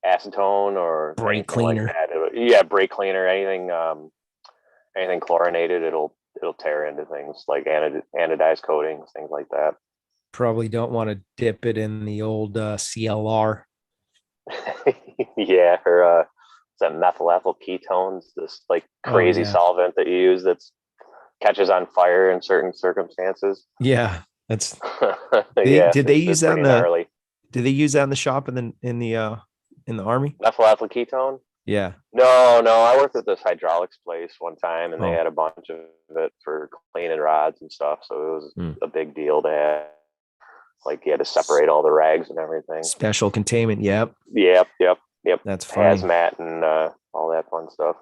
acetone or brake cleaner, like brake cleaner, anything chlorinated, it'll tear into things like anodized coatings, things like that. Probably don't want to dip it in the old CLR. Yeah, or that methyl ethyl ketones, this like crazy solvent that you use that's catches on fire in certain circumstances. Yeah, that's. Did they use that in the? Did they use that in the shop and then in the Army? Methyl ethyl ketone. Yeah. No, I worked at this hydraulics place one time, and they had a bunch of it for cleaning rods and stuff. So it was a big deal to have. Like you had to separate all the rags and everything. Special containment. Yep. That's funny. Hazmat and all that fun stuff.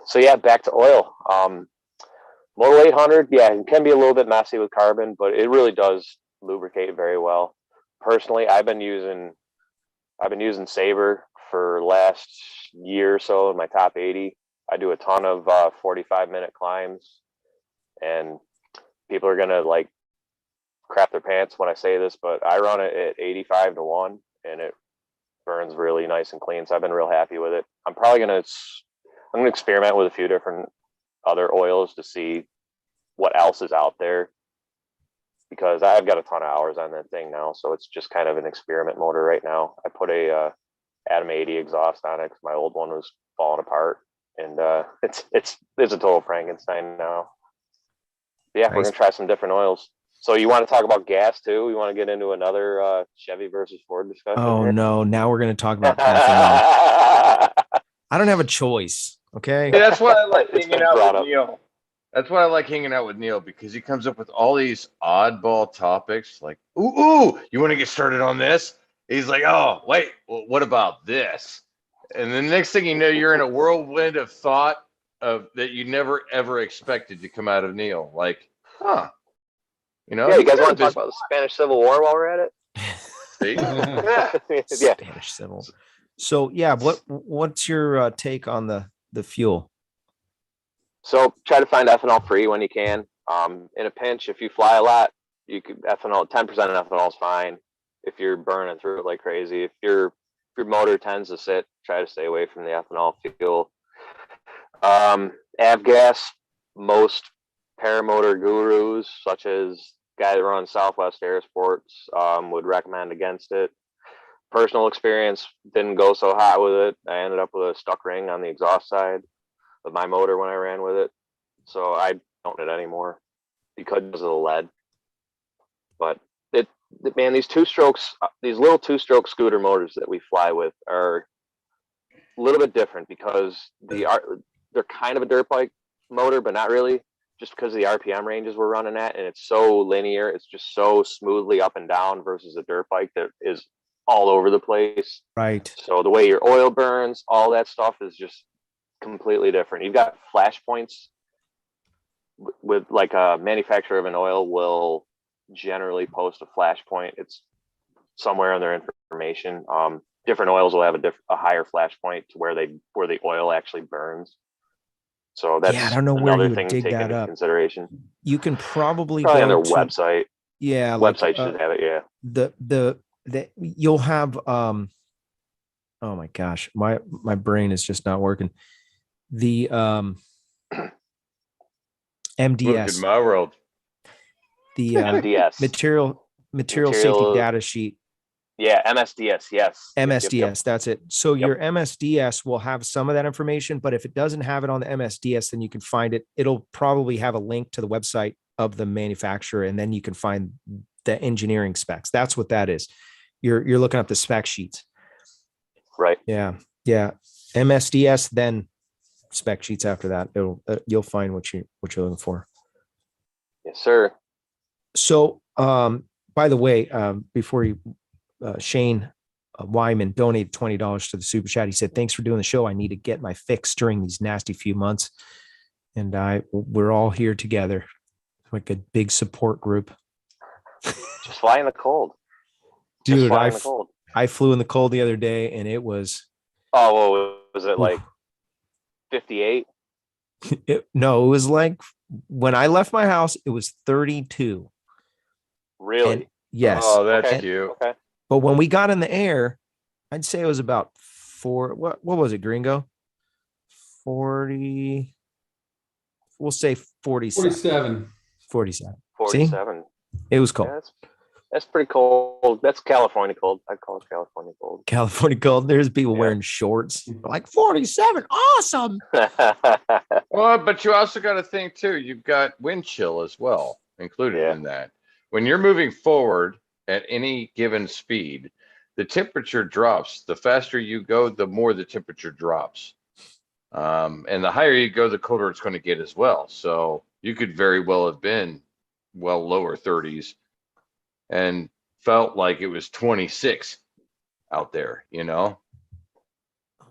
So yeah, back to oil. Moto 800, it can be a little bit messy with carbon, but it really does lubricate very well. Personally, I've been using Saber for the last year or so in my top 80. I do a ton of 45-minute climbs, and people are gonna like crap their pants when I say this, but I run it at 85-1, and it burns really nice and clean. So I've been real happy with it. I'm gonna experiment with a few different other oils to see what else is out there, because I've got a ton of hours on that thing now. So it's just kind of an experiment motor right now. I put a Adam 80 exhaust on it because my old one was falling apart, and it's a total Frankenstein now. Yeah, nice. We're gonna try some different oils. So you want to talk about gas too? You want to get into another Chevy versus Ford discussion? Oh here? No, now we're going to talk about ethanol. I don't have a choice. Okay. Yeah, that's why I like hanging out with Neil. That's why I like hanging out with Neil, because he comes up with all these oddball topics. Like, ooh, you want to get started on this? He's like, oh, wait, well, what about this? And the next thing you know, you're in a whirlwind of thought that you never ever expected to come out of Neil. Like, huh. You guys want to talk about the Spanish Civil War while we're at it? See? Spanish Civil. So what's your take on the fuel? So try to find ethanol free when you can. In a pinch, if you fly a lot, you could 10% ethanol is fine. If you're burning through it like crazy, if your motor tends to sit, try to stay away from the ethanol fuel. Avgas, most paramotor gurus, such as guy that runs Southwest Airsports, would recommend against it. Personal experience, didn't go so hot with it. I ended up with a stuck ring on the exhaust side of my motor when I ran with it. So I don't do it anymore because of the lead. But man, these little two-stroke scooter motors that we fly with are a little bit different because they're kind of a dirt bike motor, but not really, just because of the RPM ranges we're running at, and it's so linear. It's just so smoothly up and down versus a dirt bike that is all over the place. Right. So the way your oil burns, all that stuff is just completely different. You've got flash points with like a manufacturer of an oil will generally post a flash point. It's somewhere in their information. Different oils will have a higher flash point to where the oil actually burns. So that's I don't know where you another would thing to dig take that into up. consideration. You can probably Probably go on their to, website. Yeah, Website should have it. Yeah. The you'll have oh my gosh, my brain is just not working. The Look at MDS, my world. the MDS. material safety data sheet. Yeah, MSDS. Yes. MSDS, Yep. that's it. So your MSDS will have some of that information, but if it doesn't have it on the MSDS, then you can find it. It'll probably have a link to the website of the manufacturer, and then you can find the engineering specs. That's what that is. You're looking up the spec sheets. Right. Yeah. MSDS, then spec sheets after that. You'll find what you're looking for. Yes, sir. So, by the way, before you, Shane Wyman donated $20 to the super chat. He said, "Thanks for doing the show. I need to get my fix during these nasty few months, and we're all here together, like a big support group." Just fly in the cold, dude. Cold. I flew in the cold the other day, and it was. Oh, well, was it like 58? No, it was like when I left my house, it was 32. Really? And yes. Oh, that's cute. Okay. But when we got in the air, I'd say it was about what was it, Gringo? 40. We'll say 47. 47. See? It was cold. Yeah, that's pretty cold. That's California cold. I'd call it California cold. California cold. There's people wearing shorts. Like 47. Awesome. Well, but you also got to think too, you've got wind chill as well included in that. When you're moving forward at any given speed, the temperature drops. The faster you go, the more the temperature drops. And the higher you go, the colder it's going to get as well. So you could very well have been lower 30s and felt like it was 26 out there, Oh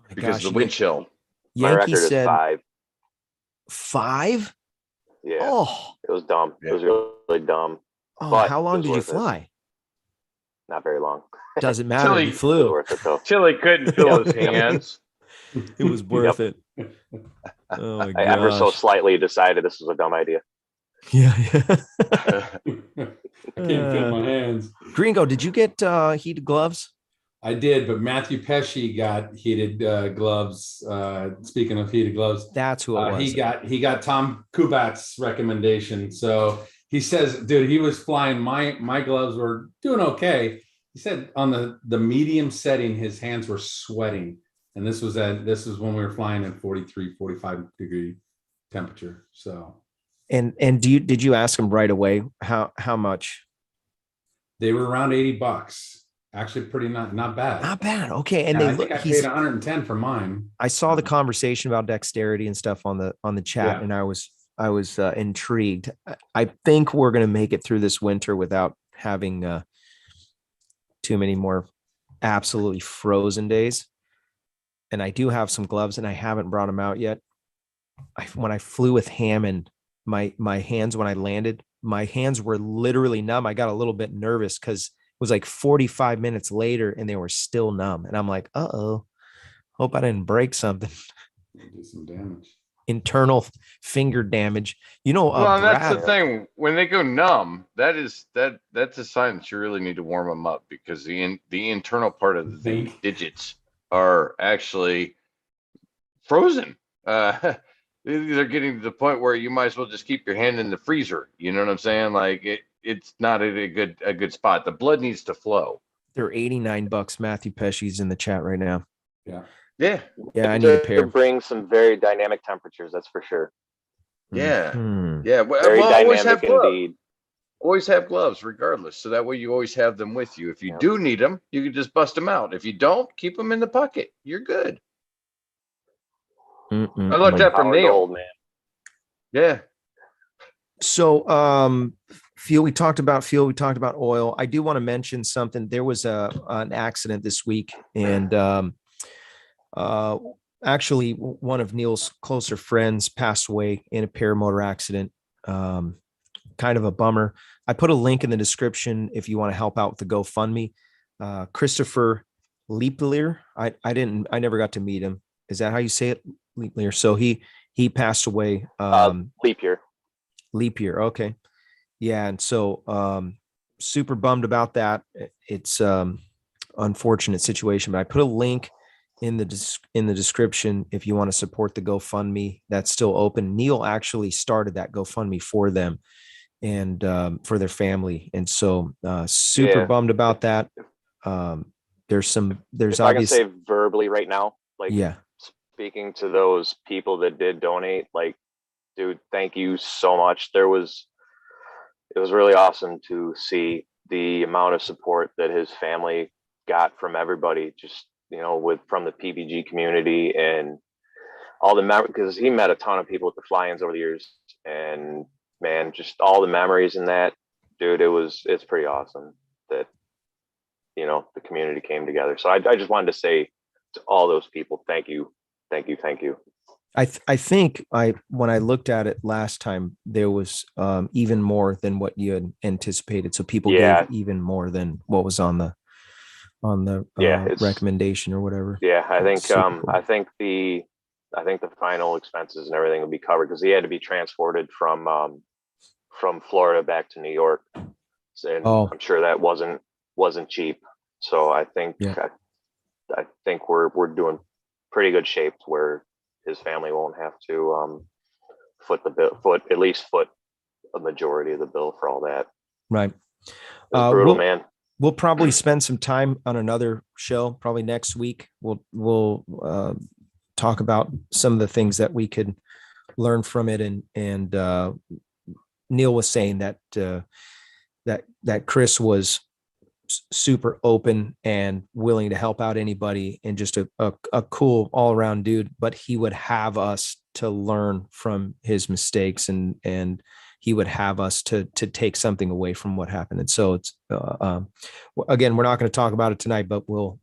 because of the wind chill. My record is 5. 5? Yeah. Oh, it was dumb. Yeah. It was really dumb. Oh, how long did you fly? Not very long. Doesn't matter. He flew. Worth it, though. Till he couldn't feel his hands. It was worth it. Oh my I ever so slightly decided this was a dumb idea. Yeah. I can't feel my hands. Gringo, did you get heated gloves? I did, but Matthew Pesci got heated gloves. Speaking of heated gloves, that's who it was. He got Tom Kubat's recommendation. So he says, dude, he was flying. My gloves were doing okay. He said on the medium setting, his hands were sweating, and this was when we were flying at 43, 45 degree temperature. So. And did you ask him right away how much? They were around $80. Actually, pretty not bad. Not bad. Okay, and I think I paid 110 for mine. I saw the conversation about dexterity and stuff on the chat, and I was intrigued. I think we're going to make it through this winter without having too many more absolutely frozen days. And I do have some gloves, and I haven't brought them out yet. When I flew with Hammond, my hands, when I landed, my hands were literally numb. I got a little bit nervous because it was like 45 minutes later and they were still numb. And I'm like, hope I didn't break something. Do some damage. Internal finger damage. Well, that's the thing. When they go numb, that's a sign that you really need to warm them up, because the internal part of the digits are actually frozen. They're getting to the point where you might as well just keep your hand in the freezer. You know what I'm saying? Like it's not a good spot. The blood needs to flow. They're $89. Matthew Pesci's in the chat right now. Yeah. I need a pair. Bring some very dynamic temperatures. That's for sure. Yeah. Mm-hmm. Yeah. Very dynamic indeed. always have gloves regardless. So that way you always have them with you. If you Yep. do need them, you can just bust them out. If you don't, keep them in the pocket. You're good. I learned that from Power Neil. gold, man. Yeah. So, fuel, we talked about fuel, we talked about oil. I do want to mention something. There was an accident this week, and actually one of Neil's closer friends passed away in a paramotor accident. Kind of a bummer. I put a link in the description if you want to help out with the GoFundMe. Christopher Leaplier. I never got to meet him. Is that how you say it? Leaplier. So he passed away. Leap year. Leap year. Okay. Yeah. And so super bummed about that. It's unfortunate situation, but I put a link in the description if you want to support the GoFundMe. That's still open. Neil actually started that GoFundMe for them and for their family. And so super bummed about that. There's If I can say verbally right now, like speaking to those people that did donate, like, dude, thank you so much. It was really awesome to see the amount of support that his family got from everybody, just, from the PPG community and all the because he met a ton of people at the fly-ins over the years, and man, just all the memories in that, dude, it's pretty awesome that, the community came together. So I just wanted to say to all those people, thank you. Thank you. Thank you. I think when I looked at it last time, there was even more than what you had anticipated. So people gave even more than what was on the recommendation or whatever. Yeah, I think cool. I think the final expenses and everything will be covered because he had to be transported from Florida back to New York, and I'm sure that wasn't cheap. So I think I think we're doing pretty good shape where his family won't have to foot a majority of the bill for all that. Right. Brutal, man. We'll probably spend some time on another show, probably next week. We'll talk about some of the things that we could learn from it. And Neil was saying that that Chris was super open and willing to help out anybody, and just a cool all around dude, but he would have us to learn from his mistakes, and he would have us to take something away from what happened. And so it's again, we're not going to talk about it tonight, but we'll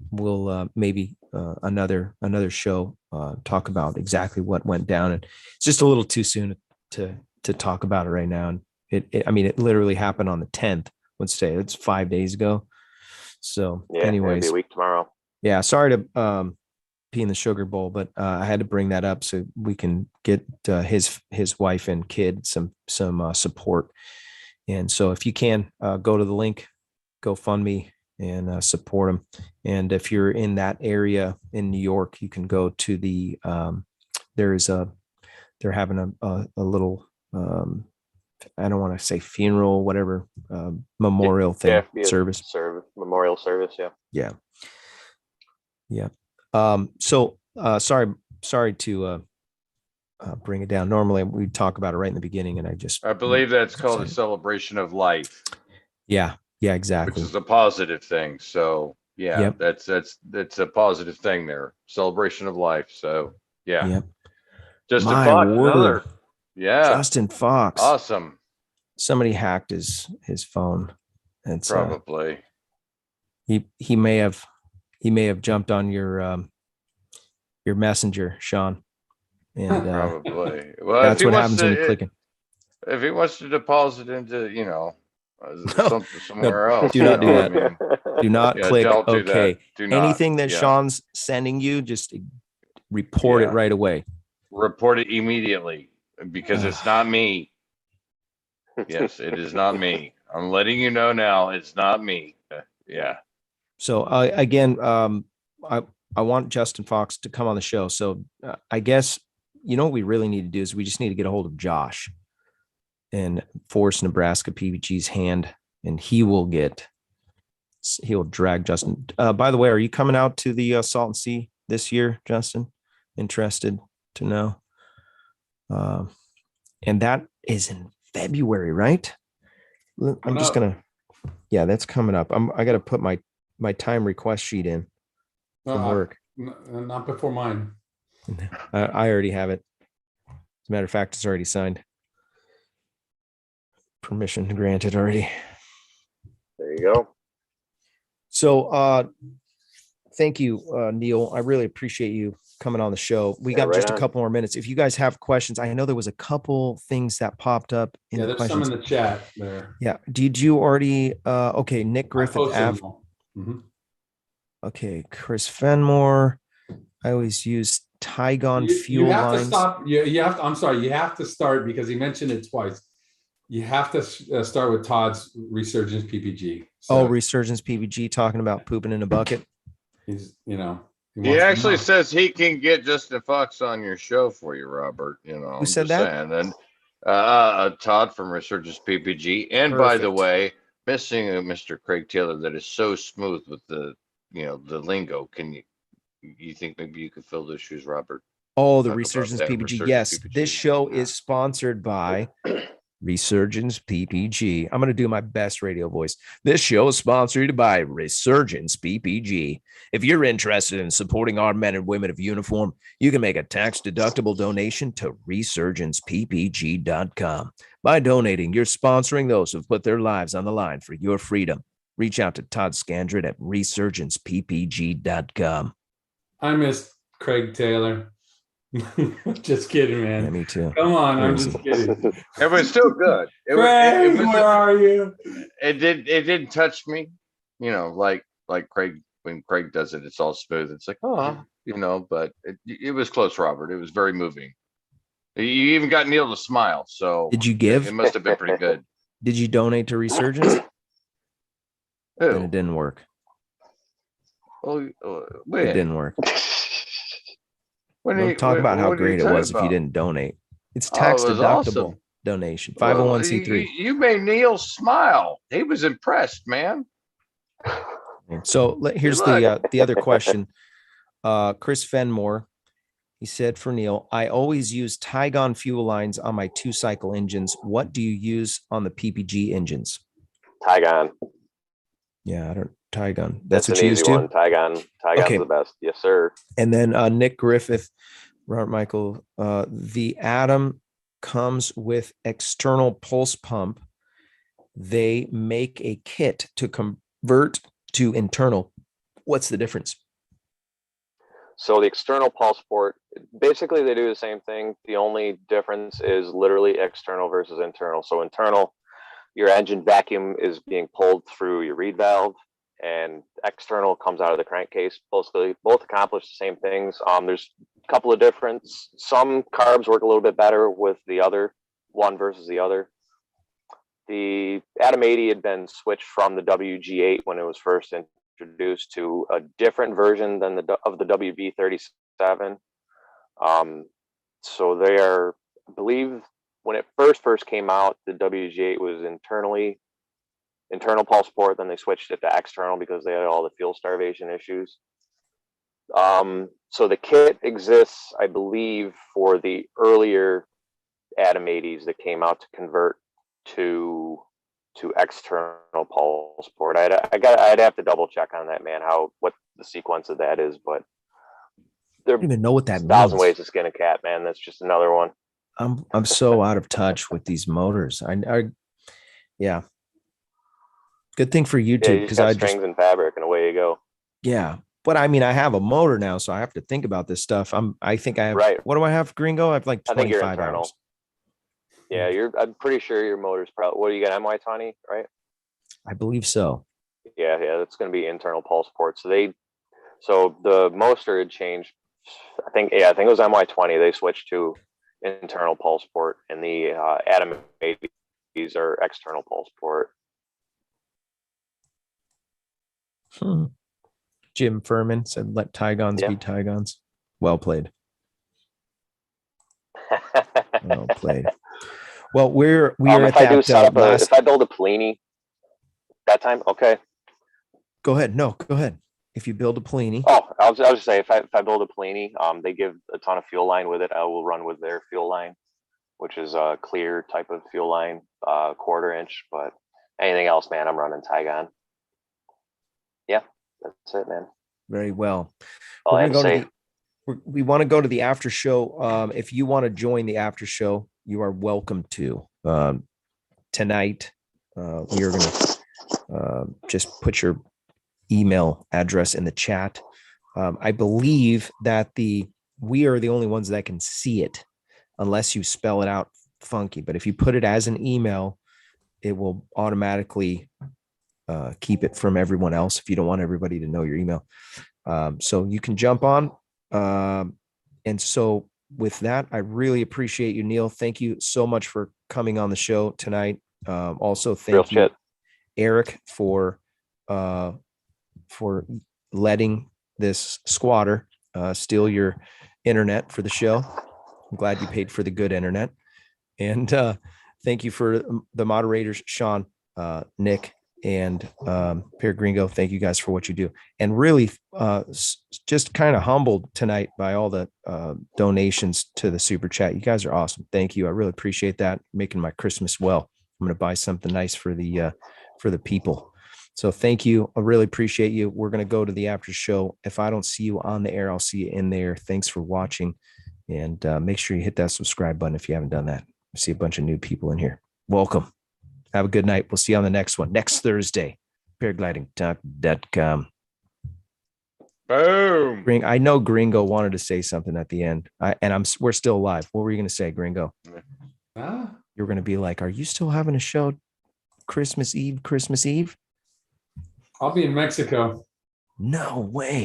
maybe another show talk about exactly what went down. And it's just a little too soon to talk about it right now. And it literally happened on the 10th. Let's say it's 5 days ago. So anyways, it'll be a week tomorrow. Yeah. Sorry to pee in the sugar bowl, but I had to bring that up so we can get his wife and kid some support. And so if you can go to the link, GoFundMe, and support them. And if you're in that area in New York, you can go to the they're having a little I don't want to say funeral, whatever, memorial thing, service. Memorial service. Yeah. So sorry to bring it down. Normally we talk about it right in the beginning, and I believe that's called a celebration of life. Yeah, exactly. Which is a positive thing. So that's a positive thing there. Celebration of life. So Justin Fox, another. Yeah. Justin Fox. Awesome. Somebody hacked his phone. It's probably he may have jumped on your messenger, Sean. And probably. Well, that's what happens when you're clicking. If he wants to deposit into, somewhere else. Do not do that. Do not click OK. Do not. Anything that Sean's sending you, just report it right away. Report it immediately, because it's not me. Yes, it is not me. I'm letting you know now. It's not me. So again, I want Justin Fox to come on the show. So I guess, what we really need to do is we just need to get a hold of Josh and force Nebraska PPG's hand, and he'll drag Justin. By the way, are you coming out to the Salton Sea this year, Justin? Interested to know? And that is in February, right? I'm just gonna. Yeah, that's coming up. I got to put my time request sheet in from work. Not before mine. I already have it. As a matter of fact, it's already signed. Permission granted already. There you go. So thank you, Neil. I really appreciate you coming on the show. We got right just a on. couple more minutes. If you guys have questions, I know there was a couple things that popped up in the There's questions. some in the chat there. Yeah. Did you already okay, Nick I Griffith posted Av. them all. Mhm. Okay, Chris Fenmore. I always use Tygon You fuel have lines. to stop. You have to. I'm sorry. You have to start because he mentioned it twice. You have to start with Todd's Resurgence PPG. So, Resurgence PPG talking about pooping in a bucket. He's, he He wants actually says he can get Justin Fox on your show for you, Robert. Who said that? Saying. And Todd from Resurgence PPG. And by the Perfect. way, missing Mr. Craig Taylor that is so smooth with the the lingo. You think maybe you could fill those shoes, Robert? Oh, the Talk about Resurgence that PPG. Resurgence Yes, PPG. this show is sponsored by Resurgence PPG. I'm going to do my best radio voice. This show is sponsored by Resurgence PPG. If you're interested in supporting our men and women of uniform, you can make a tax-deductible donation to resurgenceppg.com. By donating, you're sponsoring those who've put their lives on the line for your freedom. Reach out to Todd Scandrett at resurgenceppg.com. I miss Craig Taylor. Just kidding, man. Yeah, me too. Come on, Where I'm is just he? kidding. It was still good. Craig, where are you? It didn't touch me, like Craig, when Craig does it, it's all smooth. It's like, but it was close, Robert. It was very moving. You even got Neil to smile. So Did you give? It must have been pretty good. Did you donate to Resurgence? Then it Who? didn't work. Oh, It when? didn't work. When Don't talk about how what are you great it talking was if you about? didn't donate. It's Oh, tax it was deductible awesome. donation. Well, 501c3. you made Neil smile. He was impressed, man. So here's Look. the other question. Chris Fenmore, he said for Neil, I always use Tygon fuel lines on my 2-cycle engines. What do you use on the PPG engines? Tygon. Yeah, I don't. Tygon. That's an what you easy use too? one. Tygon's Okay. the best. Yes, sir. And then Nick Griffith, Robert Michael, the Atom comes with external pulse pump. They make a kit to convert to internal. What's the difference? So the external pulse port, basically they do the same thing. The only difference is literally external versus internal. So internal, your engine vacuum is being pulled through your reed valve, and external comes out of the crankcase. Both accomplish the same things. There's a couple of differences. Some carbs work a little bit better with the other one versus the other. The Atom 80 had been switched from the WG8 when it was first introduced to a different version than of the WB37. So they are, I believe, when it first came out, the WG8 was internal pulse port. Then they switched it to external because they had all the fuel starvation issues. So the kit exists, I believe, for the earlier Atom 80s that came out to convert to external pulse port. I'd have to double check on that, man, what the sequence of that is, but I don't even know what that means. 1,000 ways to skin a cat, man. That's just another one. I'm so out of touch with these motors. Yeah. Good thing for YouTube because I strings and fabric and away you go. Yeah. But I mean, I have a motor now, so I have to think about this stuff. I think I have, right. What do I have, Gringo? I have like 25 hours. Yeah, I'm pretty sure your motor's probably, what do you got, MY20, right? I believe so. Yeah, that's going to be internal pulse port. So the Moster had changed. I think it was MY20. They switched to internal pulse port, and the Atom 80s are external pulse port. Jim Furman said, "Let Tygons be Tygons." Well played. Well played. Well, we are at that. If I build a Plini that time, okay. Go ahead. No, go ahead. If you build a Plini. Oh, I'll just say if I build a Plini, they give a ton of fuel line with it. I will run with their fuel line, which is a clear type of fuel line, 1/4 inch. But anything else, man, I'm running Tygon. Yeah, that's it, man. Very well. All I We're have gonna to go say. to we want to go to the after show. If you want to join the after show, you are welcome to. Tonight, we are going to just put your email address in the chat. I believe that we are the only ones that can see it unless you spell it out funky. But if you put it as an email, it will automatically keep it from everyone else if you don't want everybody to know your email. So you can jump on. And so with that, I really appreciate you, Neil. Thank you so much for coming on the show tonight. Also, thank you, Eric, for letting this squatter steal your internet for the show. I'm glad you paid for the good internet. And thank you for the moderators, Sean, Nick, and Pierre Gringo. Thank you guys for what you do. And really just kind of humbled tonight by all the donations to the super chat. You guys are awesome. Thank you. I really appreciate that. Making my Christmas well. I'm going to buy something nice for the people. So thank you. I really appreciate you. We're going to go to the after show. If I don't see you on the air, I'll see you in there. Thanks for watching. And make sure you hit that subscribe button if you haven't done that. I see a bunch of new people in here. Welcome. Have a good night. We'll see you on the next one, next Thursday. Paraglidingtalk.com. Boom. I know Gringo wanted to say something at the end. We're still alive. What were you going to say, Gringo? You were going to be like, are you still having a show Christmas Eve? I'll be in Mexico. No way.